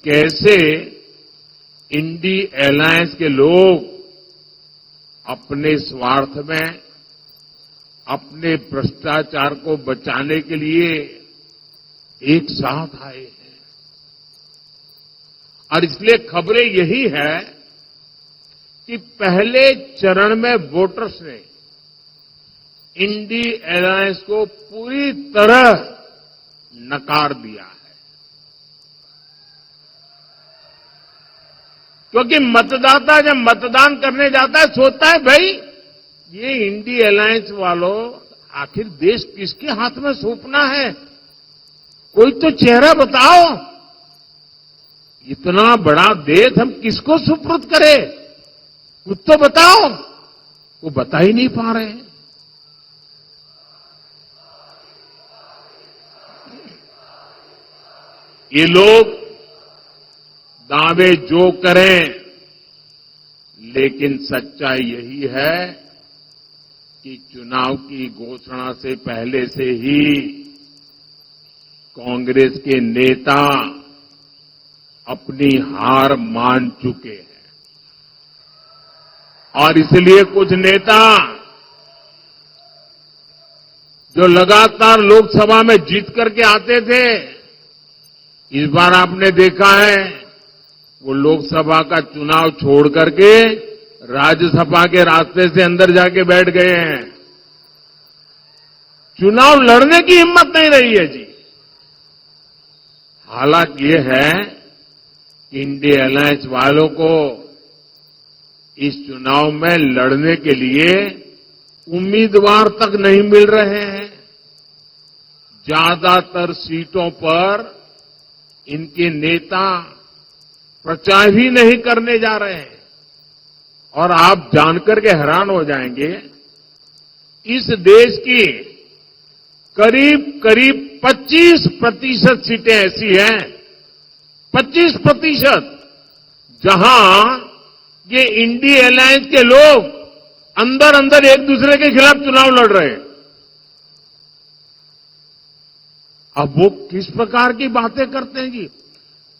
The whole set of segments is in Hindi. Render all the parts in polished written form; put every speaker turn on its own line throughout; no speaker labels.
कैसे इंडी अलायंस के लोग अपने स्वार्थ में, अपने भ्रष्टाचार को बचाने के लिए एक साथ आए हैं। और इसलिए खबरें यही है कि पहले चरण में वोटर्स ने इंडी अलायंस को पूरी तरह नकार दिया है, क्योंकि मतदाता जब मतदान करने जाता है सोचता है भाई ये इंडी अलायंस वालों आखिर देश किसके हाथ में सौंपना है, कोई तो चेहरा बताओ, इतना बड़ा देश हम किसको सुपुर्द करें, कुछ तो बताओ। वो बता ही नहीं पा रहे हैं। ये लोग दावे जो करें, लेकिन सच्चाई यही है कि चुनाव की घोषणा से पहले से ही कांग्रेस के नेता अपनी हार मान चुके हैं। और इसलिए कुछ नेता जो लगातार लोकसभा में जीत करके आते थे, इस बार आपने देखा है वो लोकसभा का चुनाव छोड़ करके राज्यसभा के रास्ते से अंदर जाके बैठ गए हैं। चुनाव लड़ने की हिम्मत नहीं रही है जी। हालात ये है कि इंडी अलायंस वालों को इस चुनाव में लड़ने के लिए उम्मीदवार तक नहीं मिल रहे हैं। ज्यादातर सीटों पर इनके नेता प्रचार ही नहीं करने जा रहे हैं। और आप जानकर के हैरान हो जाएंगे, इस देश की करीब 25% सीटें ऐसी हैं, 25%, जहां ये इंडी अलायंस के लोग अंदर अंदर एक दूसरे के खिलाफ चुनाव लड़ रहे हैं। अब वो किस प्रकार की बातें करते हैं जी,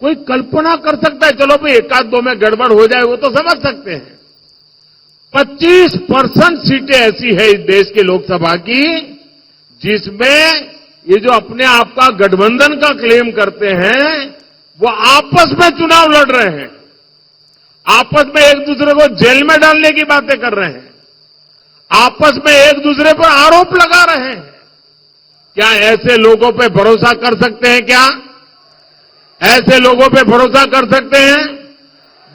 कोई कल्पना कर सकता है, चलो भाई एक आध दो में गड़बड़ हो जाए वो तो समझ सकते हैं। 25% सीटें ऐसी है इस देश के लोकसभा की जिसमें ये जो अपने आप का गठबंधन का क्लेम करते हैं वो आपस में चुनाव लड़ रहे हैं, आपस में एक दूसरे को जेल में डालने की बातें कर रहे हैं, आपस में एक दूसरे पर आरोप लगा रहे हैं। क्या ऐसे लोगों पे भरोसा कर सकते हैं? क्या ऐसे लोगों पे भरोसा कर सकते हैं?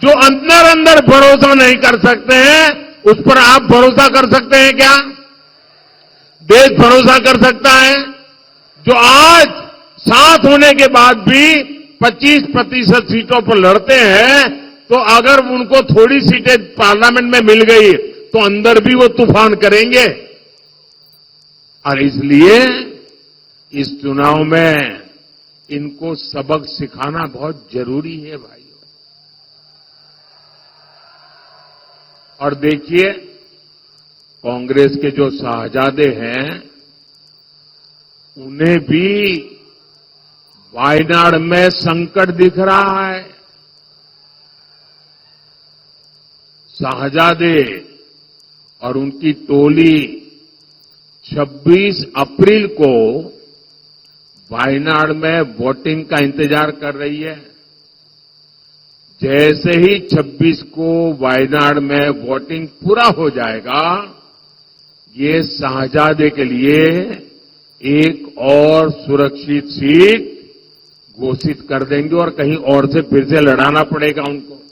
जो अंदर अंदर भरोसा नहीं कर सकते हैं उस पर आप भरोसा कर सकते हैं क्या? देश भरोसा कर सकता है? जो आज साथ होने के बाद भी 25% सीटों पर लड़ते हैं, तो अगर उनको थोड़ी सीटें पार्लियामेंट में मिल गई तो अंदर भी वो तूफान करेंगे। और इसलिए इस चुनाव में इनको सबक सिखाना बहुत जरूरी है भाइयों। और देखिए, कांग्रेस के जो शाहजादे हैं उन्हें भी वायनाड में संकट दिख रहा है। शाहजादे और उनकी टोली 26 अप्रैल को वायनाड में वोटिंग का इंतजार कर रही है। जैसे ही 26 को वायनाड में वोटिंग पूरा हो जाएगा, ये शाहजादे के लिए एक और सुरक्षित सीट घोषित कर देंगे और कहीं और से फिर से लड़ाना पड़ेगा उनको।